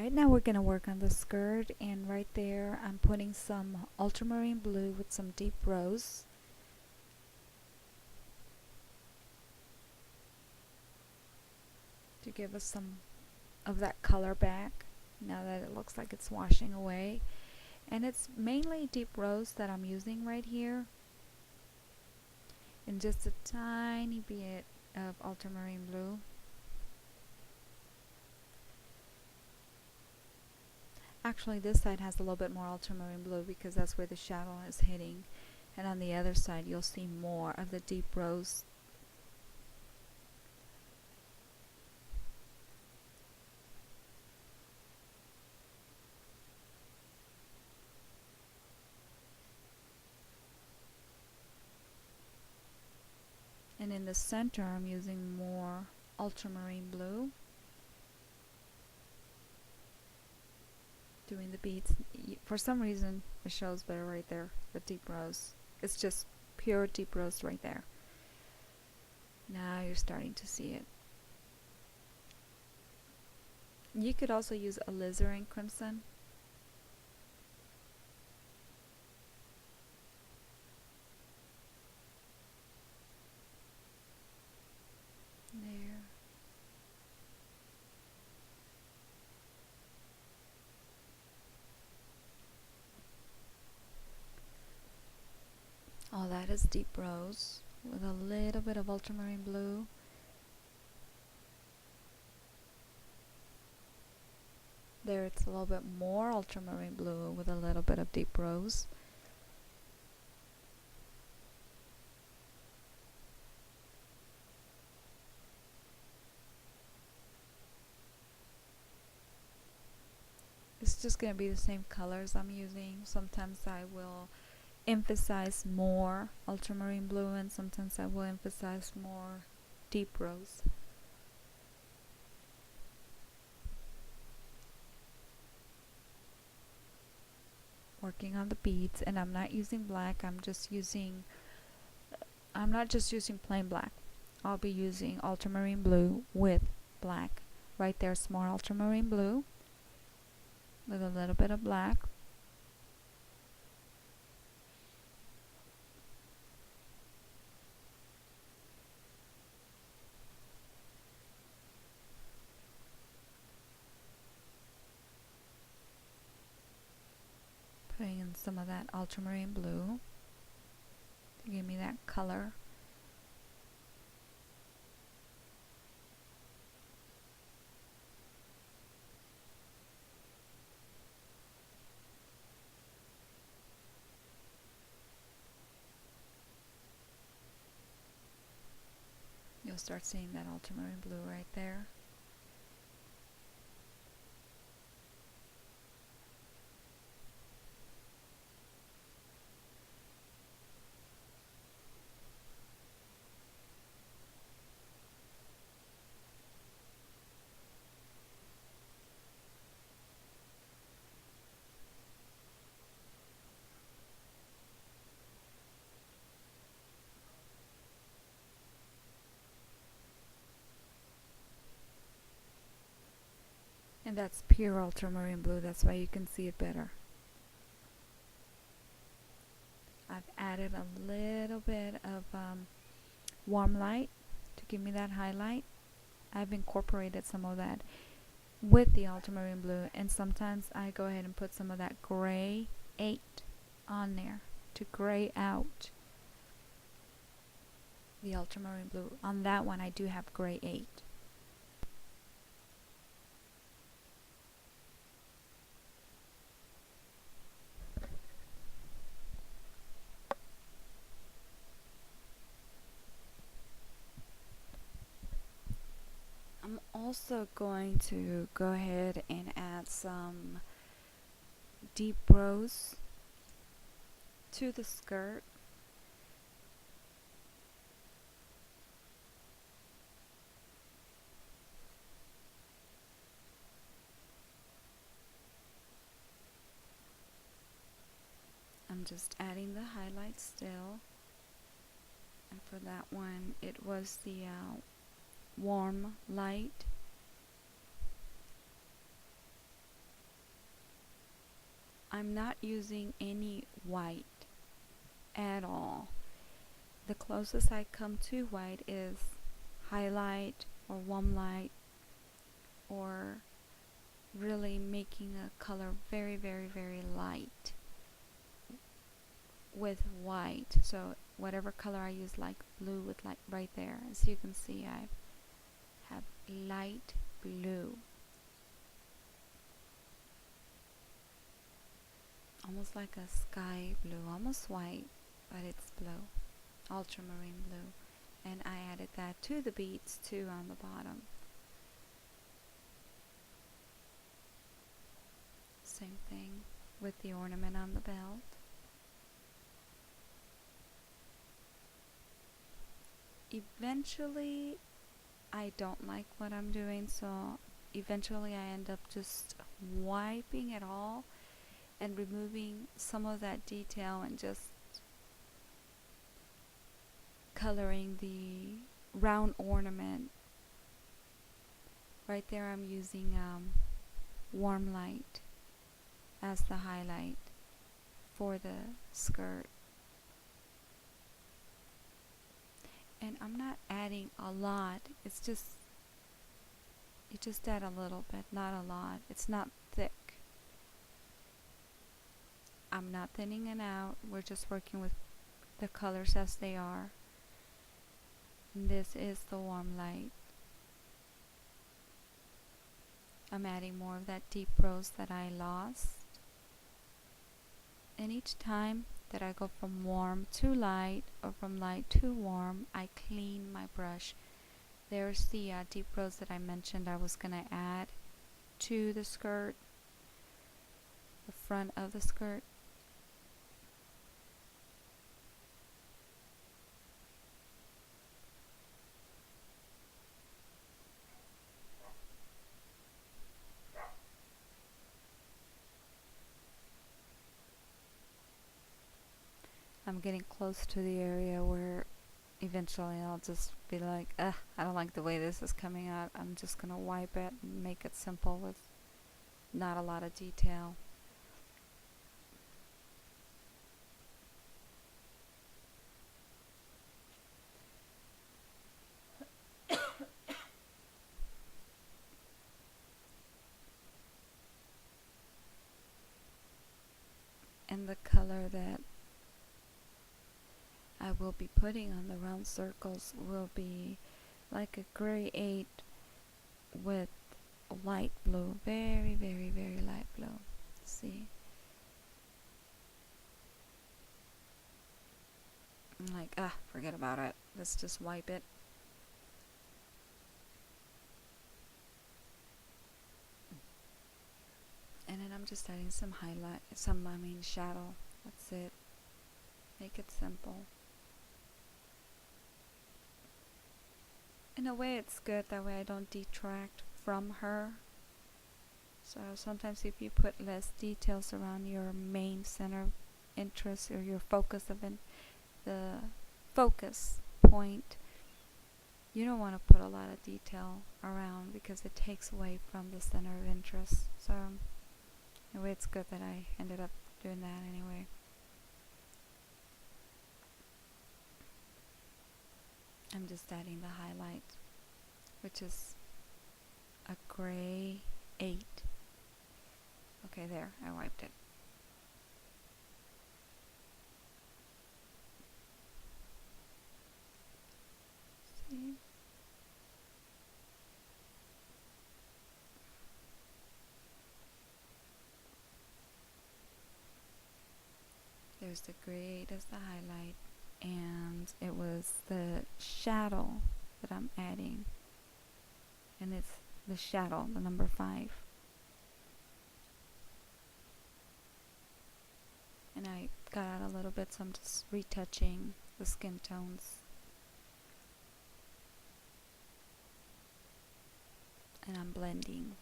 Alright, now we're going to work on the skirt, and right there I'm putting some ultramarine blue with some deep rose. To give us some of that color back now that it looks like it's washing away. And it's mainly deep rose that I'm using right here, and just a tiny bit of ultramarine blue. Actually, this side has a little bit more ultramarine blue because that's where the shadow is hitting, and on the other side you'll see more of the deep rose. And in the center I'm using more ultramarine blue, doing the beads. For some reason it shows better right there, the deep rose. It's just pure deep rose right there. Now you're starting to see it. You could also use alizarin crimson. There. All that is deep rose with a little bit of ultramarine blue. There it's a little bit more ultramarine blue with a little bit of deep rose. It's just going to be the same colors I'm using. Sometimes I will emphasize more ultramarine blue, and sometimes I will emphasize more deep rose. Working on the beads, and I'm not using black, I'm not just using plain black. I'll be using ultramarine blue with black. Right there's more ultramarine blue with a little bit of black. Putting in some of that ultramarine blue to give me that color. You'll start seeing that ultramarine blue right there. And that's pure ultramarine blue, that's why you can see it better. I've added a little bit of warm light to give me that highlight. I've incorporated some of that with the ultramarine blue, and sometimes I go ahead and put some of that gray 8 on there to gray out the ultramarine blue. On that one I do have gray 8. I'm also going to go ahead and add some deep rose to the skirt. I'm just adding the highlight still, and for that one it was the warm light. I'm not using any white at all. The closest I come to white is highlight or warm light, or really making a color very, very, very light with white. So whatever color I use, like blue with light right there. As you can see, I have light blue, almost like a sky blue, almost white, but it's blue, ultramarine blue. And I added that to the beads too on the bottom. Same thing with the ornament on the belt. Eventually, I don't like what I'm doing, so eventually I end up just wiping it all and removing some of that detail and just coloring the round ornament. Right there I'm using warm light as the highlight for the skirt. And I'm not adding a lot, it's just, you just add a little bit, not a lot. It's not thick. I'm not thinning it out, we're just working with the colors as they are. And this is the warm light. I'm adding more of that deep rose that I lost. And each time that I go from warm to light or from light to warm, I clean my brush. There's the deep rose that I mentioned I was going to add to the skirt, the front of the skirt. I'm getting close to the area where eventually I'll just be like, I don't like the way this is coming out. I'm just going to wipe it and make it simple with not a lot of detail. And the color that I will be putting on the round circles will be like a gray 8 with light blue, very, very, very light blue. See, I'm like, forget about it, let's just wipe it. And then I'm just adding some highlight, shadow. That's it. Make it simple. In a way it's good, that way I don't detract from her. So sometimes if you put less details around your main center of interest, or your focus of the focus point, you don't want to put a lot of detail around because it takes away from the center of interest. So in a way it's good that I ended up doing that anyway. I'm just adding the highlight, which is a gray 8. Okay, there, I wiped it. See? There's the gray 8 as the highlight. And it was the shadow that I'm adding, and it's the shadow, the number 5. And I got out a little bit, so I'm just retouching the skin tones. And I'm blending.